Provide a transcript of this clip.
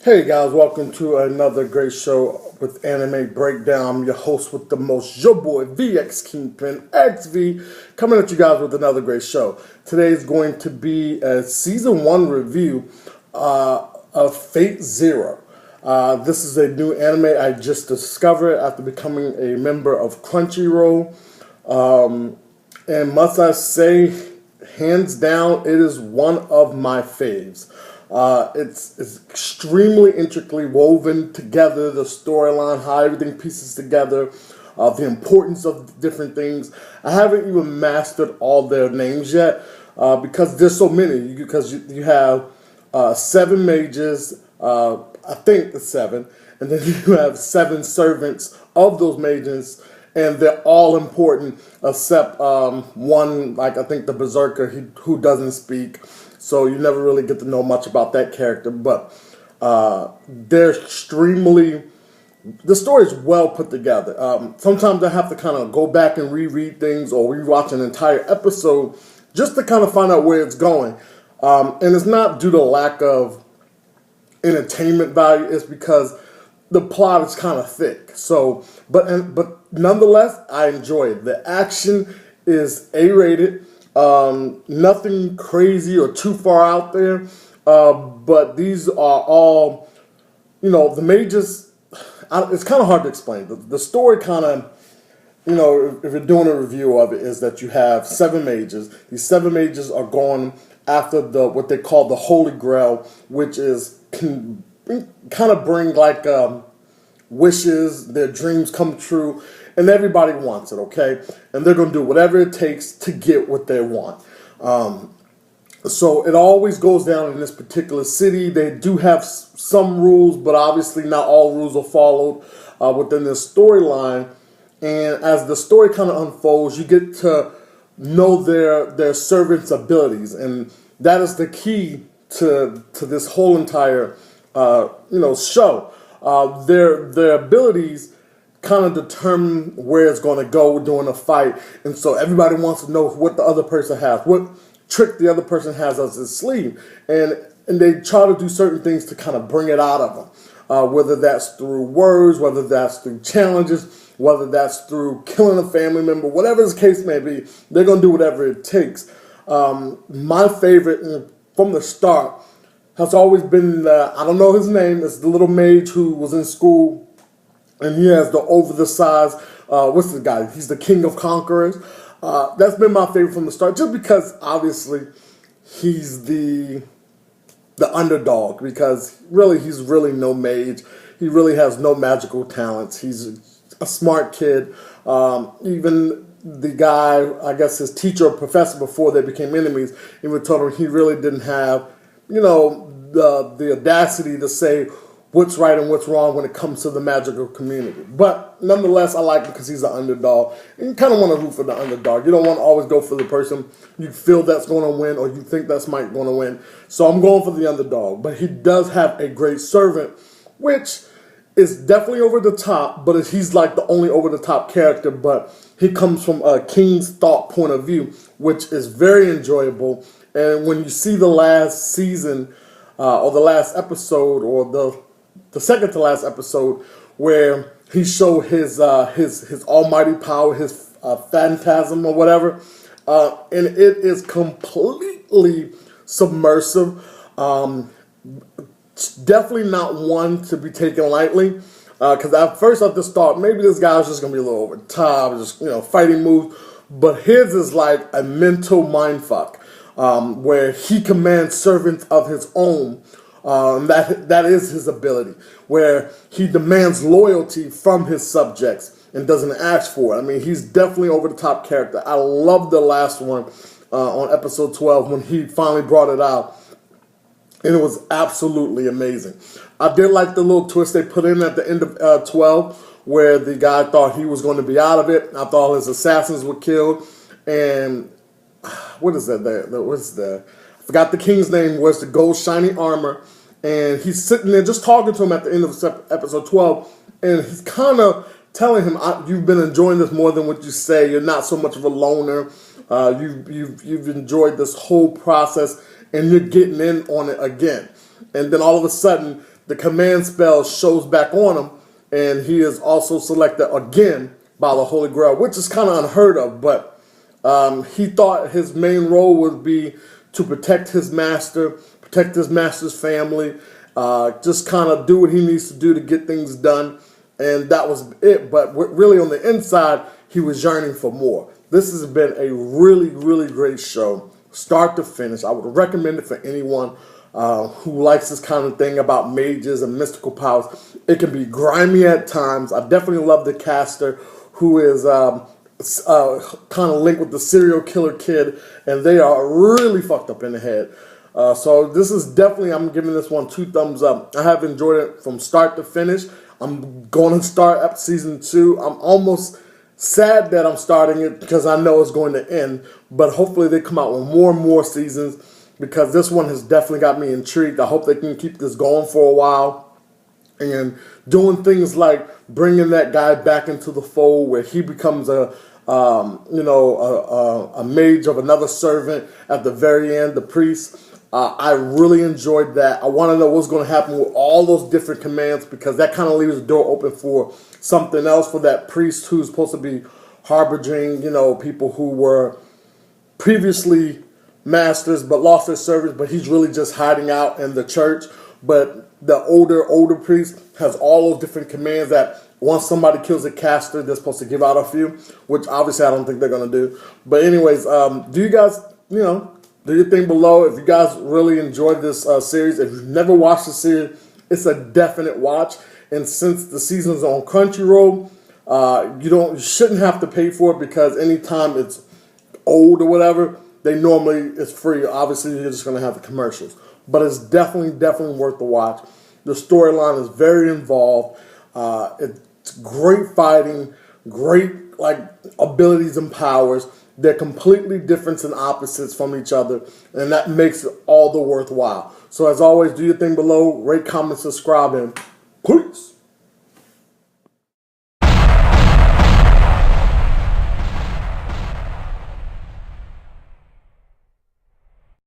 Hey guys, welcome to another great show with Anime Breakdown. I'm your host with the most, your boy vxKingPinxv, coming at you guys with another great show. Today is going to be a season 1 review of Fate Zero. This is a new anime I just discovered after becoming a member of Crunchyroll. And must I say, hands down, it is one of my faves. It's extremely intricately woven together, the storyline, how everything pieces together, the importance of different things. I haven't even mastered all their names yet because there's so many. Because you have 7 mages, I think it's 7, and then you have 7 servants of those mages, and they're all important except one, like I think the Berserker, who doesn't speak. So you never really get to know much about that character, but they're extremely, the story is well put together. Sometimes I have to kind of go back and reread things or rewatch an entire episode just to kind of find out where it's going. And it's not due to lack of entertainment value, it's because the plot is kind of thick. So, but nonetheless, I enjoy it. The action is A-rated. Nothing crazy or too far out there, but these are all, the mages. It's kind of hard to explain. The story kind of, if you're doing a review of it, is that you have 7 mages. These 7 mages are going after what they call the Holy Grail, which can kind of bring like wishes, their dreams come true. And everybody wants it, okay? And they're going to do whatever it takes to get what they want. So it always goes down in this particular city. They do have some rules, but obviously not all rules are followed within this storyline. And as the story kind of unfolds, you get to know their servants' abilities. And that is the key to this whole entire show. Their abilities kind of determine where it's going to go during a fight, and so everybody wants to know what the other person has, what trick the other person has up his sleeve, and they try to do certain things to kind of bring it out of them, whether that's through words, whether that's through challenges, whether that's through killing a family member, whatever the case may be, they're going to do whatever it takes. My favorite from the start has always been, I don't know his name, it's the little mage who was in school. And he has the over-the-size, what's the guy? He's the king of conquerors. That's been my favorite from the start, just because, obviously, he's the underdog. Because, really, he's really no mage. He really has no magical talents. He's a smart kid. Even the guy, I guess his teacher or professor before they became enemies, even told him he really didn't have, the audacity to say what's right and what's wrong when it comes to the magical community. But nonetheless, I like him because he's the underdog. And you kind of want to root for the underdog. You don't want to always go for the person you feel that's going to win or you think that's might going to win. So I'm going for the underdog. But he does have a great servant, which is definitely over the top, but he's like the only over the top character. But he comes from a king's thought point of view, which is very enjoyable. And when you see the last season or the last episode or the second to last episode, where he showed his almighty power, his phantasm or whatever, and it is completely submersive. Definitely not one to be taken lightly, because at first I just thought maybe this guy was just gonna be a little over the top, just fighting moves, but his is like a mental mindfuck, where he commands servants of his own. That is his ability, where he demands loyalty from his subjects and doesn't ask for it. I mean, he's definitely over the top character. I love the last one on episode 12 when he finally brought it out, and it was absolutely amazing. I did like the little twist they put in at the end of 12, where the guy thought he was going to be out of it. I thought all his assassins were killed, and what is that? I forgot the king's name, was the gold shiny armor, and he's sitting there just talking to him at the end of episode 12, and he's kind of telling him, you've been enjoying this more than what you say, you're not so much of a loner, you've enjoyed this whole process, and you're getting in on it again. And then all of a sudden, the command spell shows back on him, and he is also selected again by the Holy Grail, which is kind of unheard of, but he thought his main role would be to protect his master, protect his master's family, just kind of do what he needs to do to get things done, and that was it. But really on the inside, he was yearning for more. This has been a really, really great show, start to finish. I would recommend it for anyone who likes this kind of thing about mages and mystical powers. It can be grimy at times. I definitely love the caster, who is kind of linked with the serial killer kid, and they are really fucked up in the head. So this is definitely, I'm giving this one 2 thumbs up. I have enjoyed it from start to finish. I'm going to start up season 2. I'm almost sad that I'm starting it because I know it's going to end, but hopefully they come out with more and more seasons, because this one has definitely got me intrigued. I hope they can keep this going for a while and doing things like bringing that guy back into the fold where he becomes a mage of another servant at the very end, the priest. I really enjoyed that. I want to know what's going to happen with all those different commands, because that kind of leaves the door open for something else for that priest who's supposed to be harboring, people who were previously masters but lost their service, but he's really just hiding out in the church. But the older priest has all those different commands that once somebody kills a caster, they're supposed to give out a few, which obviously I don't think they're going to do. But anyways, do you guys, do your thing below. If you guys really enjoyed this series, if you've never watched the series, it's a definite watch. And since the season's on Crunchyroll, you shouldn't have to pay for it, because anytime it's old or whatever, it's free. Obviously, you're just going to have the commercials. But it's definitely worth the watch. The storyline is very involved. It's great fighting, great abilities and powers. They're completely different and opposites from each other, and that makes it all the worthwhile. So as always, do your thing below, rate, comment, subscribe, and peace.